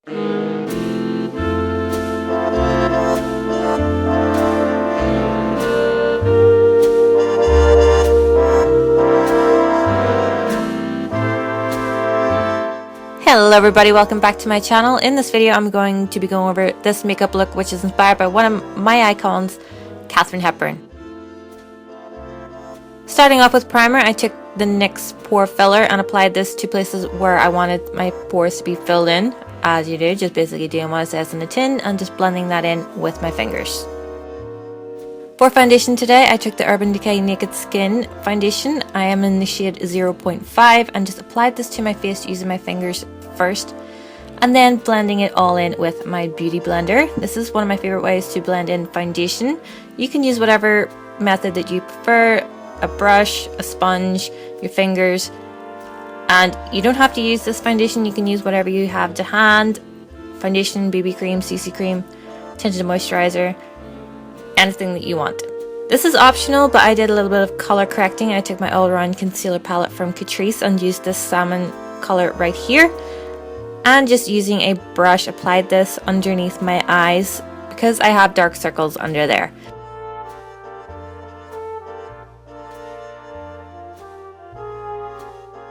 Hello everybody, welcome back to my channel. In this video I'm going to be going over this makeup look, which is inspired by one of my icons, Katharine Hepburn. Starting off with primer, I took the NYX Pore Filler and applied this to places where I wanted my pores to be filled in, as you do, just basically doing what it says in the tin and just blending that in with my fingers. For foundation today, I took the Urban Decay Naked Skin foundation. I am in the shade 0.5 and just applied this to my face using my fingers first and then blending it all in with my beauty blender. This is one of my favorite ways to blend in foundation. You can use whatever method that you prefer, a brush, a sponge, your fingers, and you don't have to use this foundation. You can use whatever you have to hand, foundation, BB cream, CC cream, tinted moisturizer, anything that you want. This is optional, but I did a little bit of color correcting. I took my all-around concealer palette from Catrice and used this salmon color right here, and just using a brush applied this underneath my eyes because I have dark circles under there.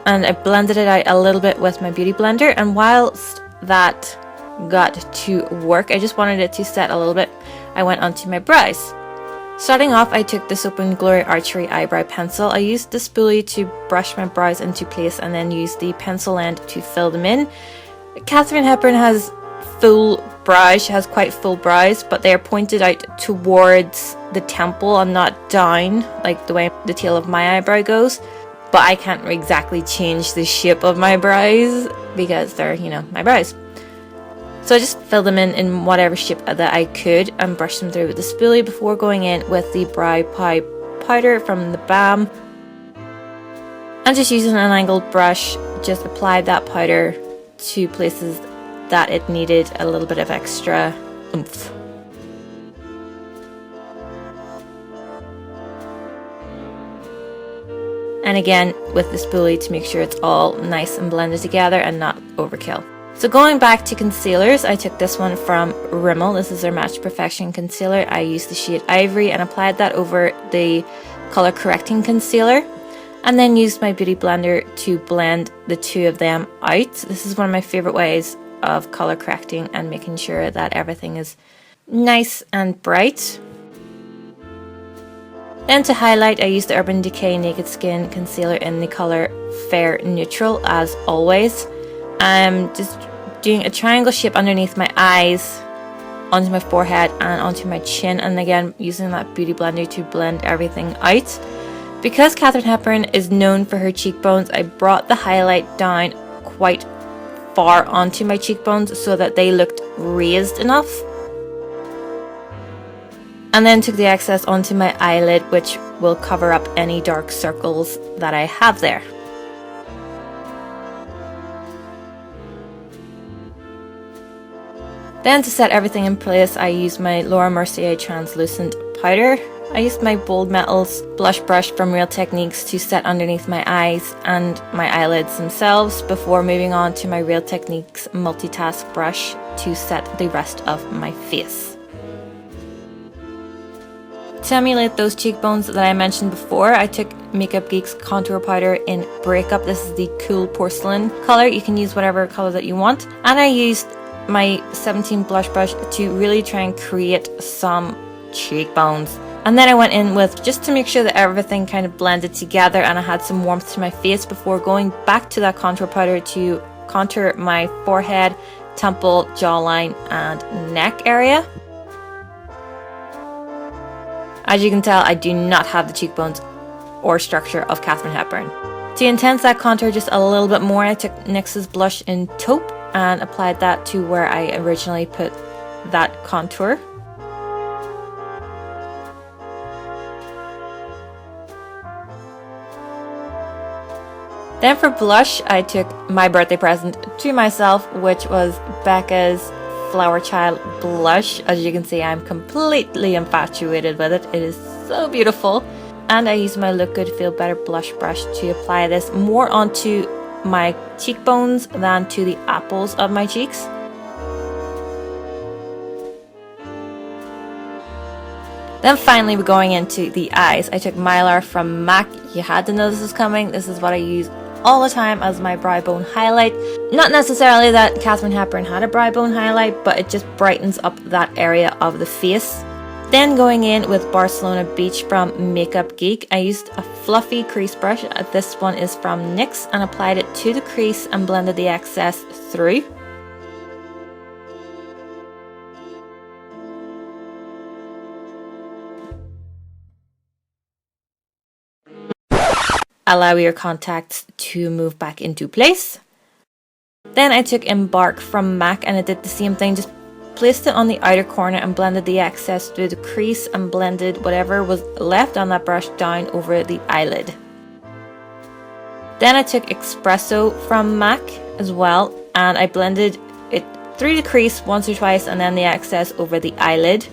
And I blended it out a little bit with my beauty blender, and whilst that got to work, I just wanted it to set a little bit, I went onto my brows. Starting off, I took the Soap & Glory Archery eyebrow pencil. I used the spoolie to brush my brows into place and then used the pencil end to fill them in. Katharine Hepburn has full brows. She has quite full brows, but they are pointed out towards the temple and not down like the way the tail of my eyebrow goes. But I can't exactly change the shape of my brows because they're, you know, my brows. So I just filled them in whatever shape that I could and brushed them through with the spoolie before going in with the brow powder from the Balm. And just using an angled brush, just applied that powder to places that it needed a little bit of extra oomph. And again with the spoolie to make sure it's all nice and blended together and not overkill. So going back to concealers, I took this one from Rimmel. This is their Match Perfection concealer. I used the shade Ivory and applied that over the color correcting concealer, and then used my beauty blender to blend the two of them out. This is one of my favorite ways of color correcting and making sure that everything is nice and bright. Then to highlight, I used the Urban Decay Naked Skin concealer in the color Fair Neutral as always. I'm just doing a triangle shape underneath my eyes, onto my forehead and onto my chin, and again using that beauty blender to blend everything out. Because Katharine Hepburn is known for her cheekbones, I brought the highlight down quite far onto my cheekbones so that they looked raised enough. And then took the excess onto my eyelid, which will cover up any dark circles that I have there. Then to set everything in place, I used my Laura Mercier translucent powder. I used my Bold Metals blush brush from Real Techniques to set underneath my eyes and my eyelids themselves before moving on to my Real Techniques multitask brush to set the rest of my face. To emulate those cheekbones that I mentioned before, I took Makeup Geek's contour powder in Breakup. This is the Cool Porcelain color. You can use whatever color that you want. And I used my 17 blush brush to really try and create some cheekbones. And then I went in with, just to make sure that everything kind of blended together and I had some warmth to my face, before going back to that contour powder to contour my forehead, temple, jawline and neck area. As you can tell, I do not have the cheekbones or structure of Katharine Hepburn. To enhance that contour just a little bit more, I took NYX's blush in Taupe and applied that to where I originally put that contour. Then for blush, I took my birthday present to myself, which was Becca's Flower Child blush. As you can see, I'm completely infatuated with it. It is so beautiful. And I used my Look Good Feel Better blush brush to apply this more onto my cheekbones than to the apples of my cheeks. Then finally we're going into the eyes. I took Mylar from MAC. You had to know this was coming. This is what I use all the time as my brow bone highlight. Not necessarily that Katharine Hepburn had a brow bone highlight, but it just brightens up that area of the face. Then going in with Barcelona Beach from Makeup Geek, I used a fluffy crease brush. This one is from NYX, and applied it to the crease and blended the excess through. Allow your contacts to move back into place. Then I took Embark from MAC and I did the same thing, just placed it on the outer corner and blended the excess through the crease and blended whatever was left on that brush down over the eyelid. Then I took Espresso from MAC as well, and I blended it through the crease once or twice and then the excess over the eyelid.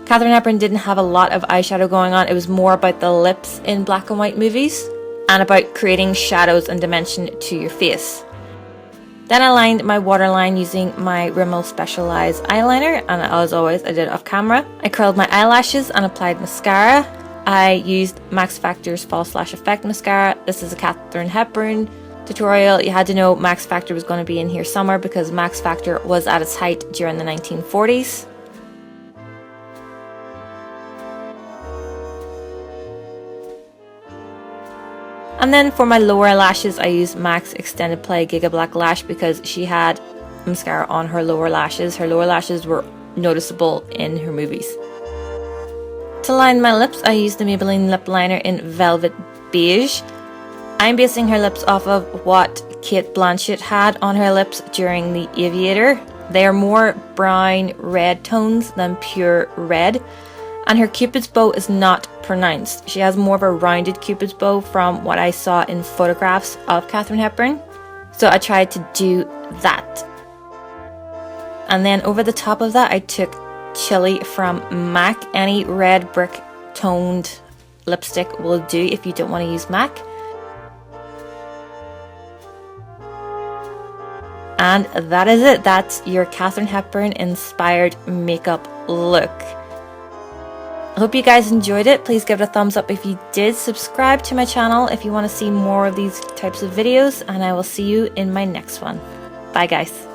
Katharine Hepburn didn't have a lot of eyeshadow going on. It was more about the lips in black and white movies and about creating shadows and dimension to your face. Then I lined my waterline using my Rimmel Specialized eyeliner, and as always I did it off camera. I curled my eyelashes and applied mascara. I used Max Factor's False Lash Effect mascara. This is a Katharine Hepburn tutorial. You had to know Max Factor was going to be in here somewhere because Max Factor was at its height during the 1940s. And then for my lower lashes, I used MAC's Extended Play Giga Black Lash because she had mascara on her lower lashes. Her lower lashes were noticeable in her movies. To line my lips, I used the Maybelline lip liner in Velvet Beige. I'm basing her lips off of what Cate Blanchett had on her lips during the Aviator. They are more brown red tones than pure red. And her cupid's bow is not pronounced. She has more of a rounded cupid's bow from what I saw in photographs of Katharine Hepburn. So I tried to do that. And then over the top of that, I took Chili from MAC. Any red brick toned lipstick will do if you don't want to use MAC. And that is it. That's your Katharine Hepburn inspired makeup look. I hope you guys enjoyed it. Please give it a thumbs up if you did. Subscribe to my channel if you want to see more of these types of videos, and I will see you in my next one. Bye guys.